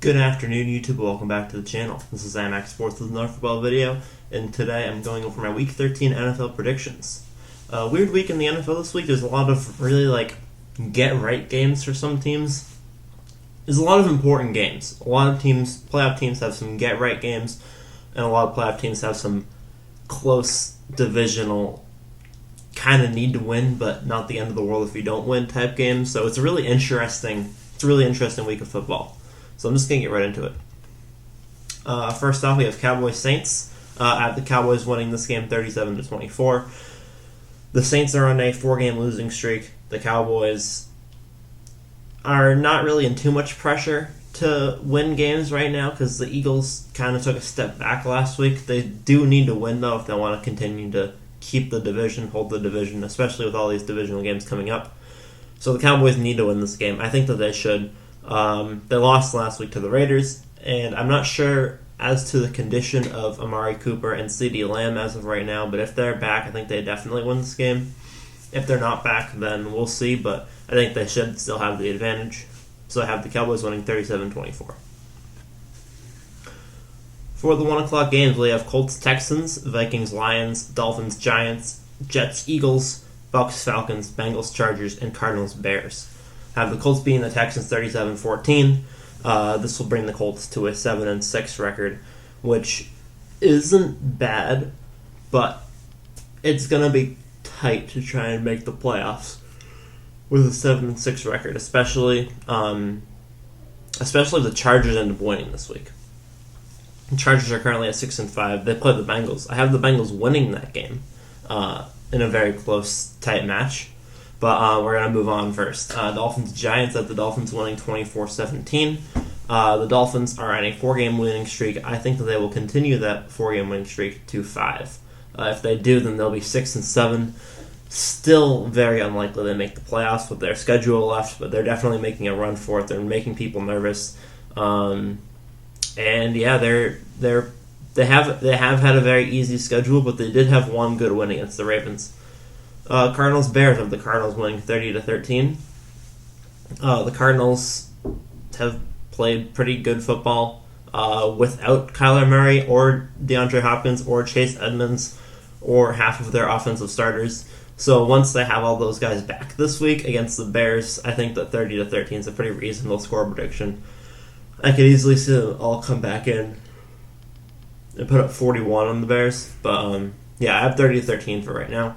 Good afternoon, YouTube. Welcome back to the channel. This is IMAX Sports with another football video, and today I'm going over my Week 13 NFL predictions. Weird week in the NFL this week. There's a lot of really, get-right games for some teams. There's a lot of important games. A lot of teams, playoff teams, have some get-right games, and a lot of playoff teams have some close divisional kind of need to win, but not the end of the world if you don't win type games. So it's a really interesting week of football. So I'm just going to get right into it. First off, we have Cowboys-Saints. I have the Cowboys winning this game 37-24. The Saints are on a 4-game losing streak. The Cowboys are not really in too much pressure to win games right now because the Eagles kind of took a step back last week. They do need to win, though, if they want to continue to keep the division, hold the division, especially with all these divisional games coming up. So the Cowboys need to win this game. I think that they should. They lost last week to the Raiders, and I'm not sure as to the condition of Amari Cooper and CeeDee Lamb as of right now, but if they're back, I think they definitely win this game. If they're not back, then we'll see, but I think they should still have the advantage. So I have the Cowboys winning 37-24. For the 1 o'clock games, we have Colts-Texans, Vikings-Lions, Dolphins-Giants, Jets-Eagles, Bucs-Falcons, Bengals-Chargers, and Cardinals-Bears. I have the Colts beating the Texans 37-14. This will bring the Colts to a 7-6 record, which isn't bad, but it's going to be tight to try and make the playoffs with a 7-6 record, especially if the Chargers end up winning this week. The Chargers are currently at 6-5. They play the Bengals. I have the Bengals winning that game in a very close, tight match. But we're going to move on first. Dolphins-Giants, at the Dolphins winning 24-17. The Dolphins are on a 4-game winning streak. I think that they will continue that 4-game winning streak to 5. If they do, then they'll be 6-7. Still very unlikely they make the playoffs with their schedule left, but they're definitely making a run for it. They're making people nervous. And yeah, they have had a very easy schedule, but they did have one good win against the Ravens. Cardinals-Bears, have the Cardinals winning 30-13. The Cardinals have played pretty good football without Kyler Murray or DeAndre Hopkins or Chase Edmonds or half of their offensive starters. So once they have all those guys back this week against the Bears, I think that 30-13 is a pretty reasonable score prediction. I could easily see them all come back in and put up 41 on the Bears. But yeah, I have 30-13 for right now.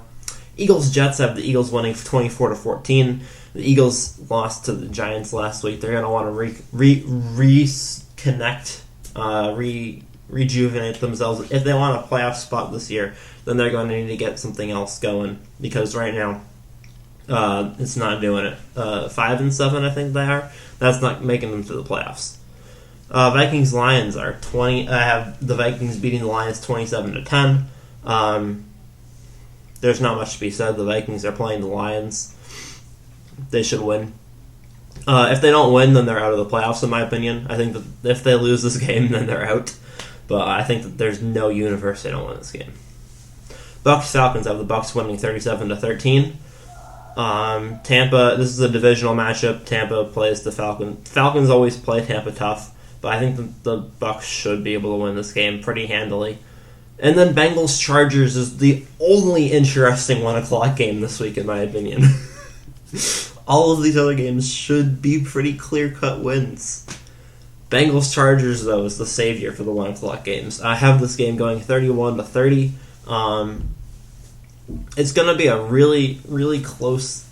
Eagles-Jets, have the Eagles winning 24-14. The Eagles lost to the Giants last week. They're going to want to reconnect, rejuvenate themselves. If they want a playoff spot this year, then they're going to need to get something else going because right now it's not doing it. 5-7, I think they are. That's not making them to the playoffs. Vikings-Lions are 20. I have the Vikings beating the Lions 27-10. There's not much to be said. The Vikings are playing the Lions. They should win. If they don't win, then they're out of the playoffs, in my opinion. I think that if they lose this game, then they're out. But I think that there's no universe they don't win this game. Bucs-Falcons, have the Bucs winning 37-13. Tampa, this is a divisional matchup. Tampa plays the Falcons. Falcons always play Tampa tough, but I think that the Bucs should be able to win this game pretty handily. And then Bengals-Chargers is the only interesting 1 o'clock game this week, in my opinion. All of these other games should be pretty clear-cut wins. Bengals-Chargers, though, is the savior for the 1 o'clock games. I have this game going 31-30. It's going to be a really, really close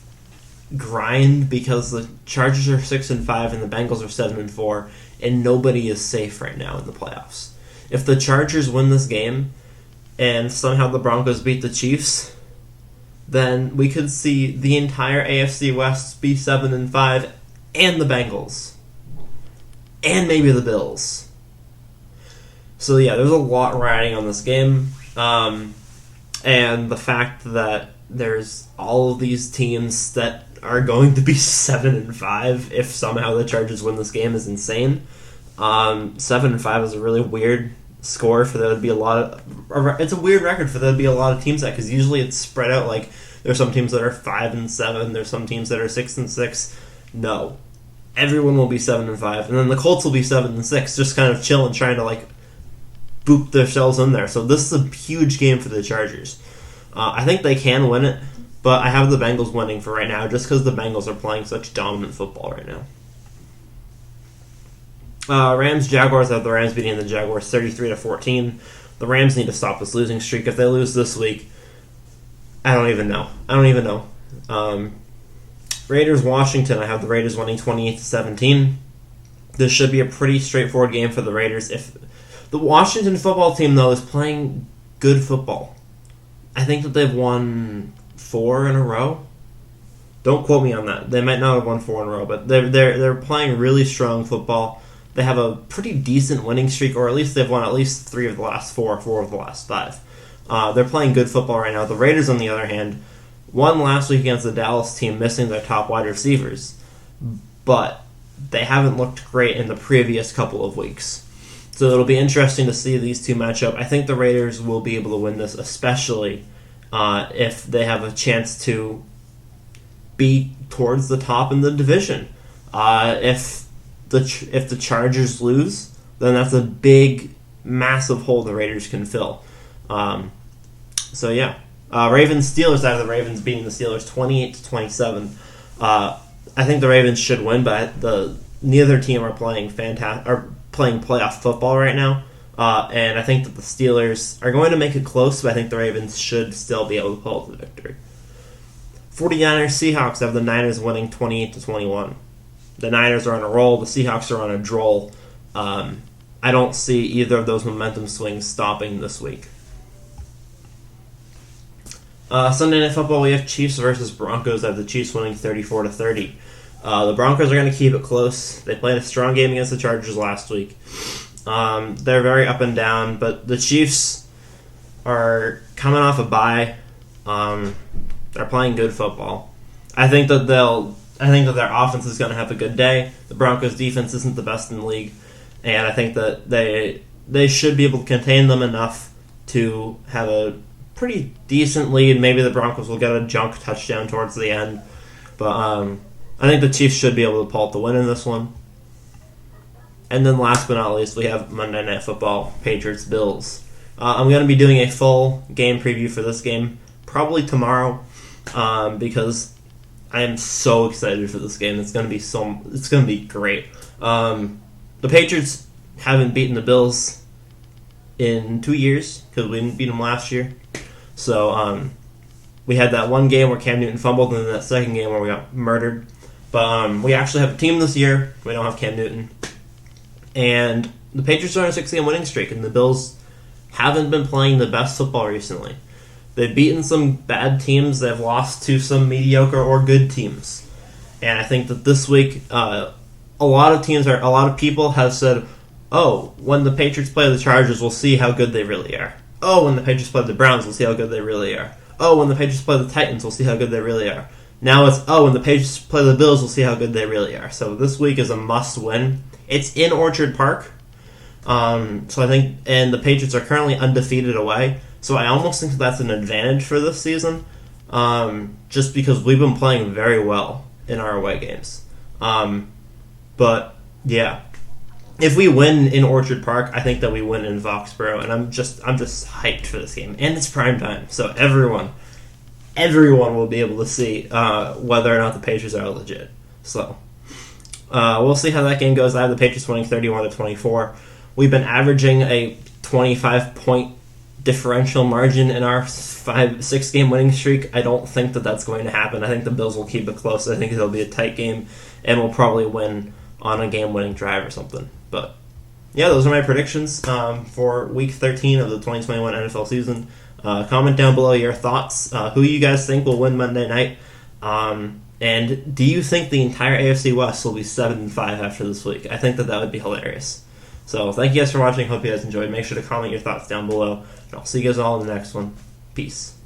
grind because the Chargers are 6-5 and the Bengals are 7-4, and nobody is safe right now in the playoffs. If the Chargers win this game and somehow the Broncos beat the Chiefs, then we could see the entire AFC West be 7-5 and the Bengals. And maybe the Bills. So yeah, there's a lot riding on this game. And the fact that there's all of these teams that are going to be 7-5 if somehow the Chargers win this game is insane. 7-5 is a really weird score for there to be a lot of. It's a weird record for there to be a lot of teams at because usually it's spread out. Like there's some teams that are 5-7, there's some teams that are 6-6. No, everyone will be 7-5, and then the Colts will be 7-6, just kind of chilling, trying to like boop themselves in there. So this is a huge game for the Chargers. I think they can win it, but I have the Bengals winning for right now, just because the Bengals are playing such dominant football right now. Rams-Jaguars, I have the Rams beating the Jaguars 33-14. The Rams need to stop this losing streak. If they lose this week, I don't even know. Raiders-Washington, I have the Raiders winning 28-17. This should be a pretty straightforward game for the Raiders. If the Washington football team, though, is playing good football. I think that they've won 4 in a row. Don't quote me on that. They might not have won 4 in a row, but they're playing really strong football. They have a pretty decent winning streak, or at least they've won at least 3 of the last 4 of the last 5. They're playing good football right now. The Raiders, on the other hand, won last week against the Dallas team, missing their top wide receivers, but they haven't looked great in the previous couple of weeks. So it'll be interesting to see these two match up. I think the Raiders will be able to win this, especially if they have a chance to be towards the top in the division. If the Chargers lose, then that's a big, massive hole the Raiders can fill. Ravens-Steelers, out of the Ravens beating the Steelers 28-27. I think the Ravens should win, but neither team are playing playoff football right now. And I think that the Steelers are going to make it close, but I think the Ravens should still be able to pull out the victory. 49ers-Seahawks, I have the Niners winning 28-21. The Niners are on a roll. The Seahawks are on a droll. I don't see either of those momentum swings stopping this week. Sunday Night Football, we have Chiefs versus Broncos. I have the Chiefs winning 34-30. The Broncos are going to keep it close. They played a strong game against the Chargers last week. They're very up and down, but the Chiefs are coming off a bye. They're playing good football. I think that their offense is going to have a good day. The Broncos' defense isn't the best in the league, and I think that they should be able to contain them enough to have a pretty decent lead. Maybe the Broncos will get a junk touchdown towards the end, but I think the Chiefs should be able to pull out the win in this one. And then last but not least, we have Monday Night Football, Patriots-Bills. I'm going to be doing a full game preview for this game probably tomorrow, because I am so excited for this game. It's going to be great. The Patriots haven't beaten the Bills in 2 years because we didn't beat them last year. So we had that one game where Cam Newton fumbled, and then that second game where we got murdered. But we actually have a team this year. We don't have Cam Newton. And the Patriots are on a 6-game winning streak, and the Bills haven't been playing the best football recently. They've beaten some bad teams. They've lost to some mediocre or good teams. And I think that this week, a lot of people have said, oh, when the Patriots play the Chargers, we'll see how good they really are. Oh, when the Patriots play the Browns, we'll see how good they really are. Oh, when the Patriots play the Titans, we'll see how good they really are. Now it's, oh, when the Patriots play the Bills, we'll see how good they really are. So this week is a must-win. It's in Orchard Park. So I think, and the Patriots are currently undefeated away. So I almost think that's an advantage for this season, just because we've been playing very well in our away games. But yeah, if we win in Orchard Park, I think that we win in Foxborough, and I'm just hyped for this game, and it's prime time, so everyone will be able to see whether or not the Patriots are legit. So we'll see how that game goes. I have the Patriots winning 31-24. We've been averaging a 25-point differential margin in our 6-game winning streak. I don't think that that's going to happen. I think the Bills will keep it close. I think it'll be a tight game, and we'll probably win on a game-winning drive or something. But yeah, those are my predictions for Week 13 of the 2021 NFL season. Comment down below your thoughts. Who you guys think will win Monday night? And do you think the entire AFC West will be 7-5 after this week? I think that would be hilarious. So thank you guys for watching. Hope you guys enjoyed. Make sure to comment your thoughts down below. And I'll see you guys all in the next one. Peace.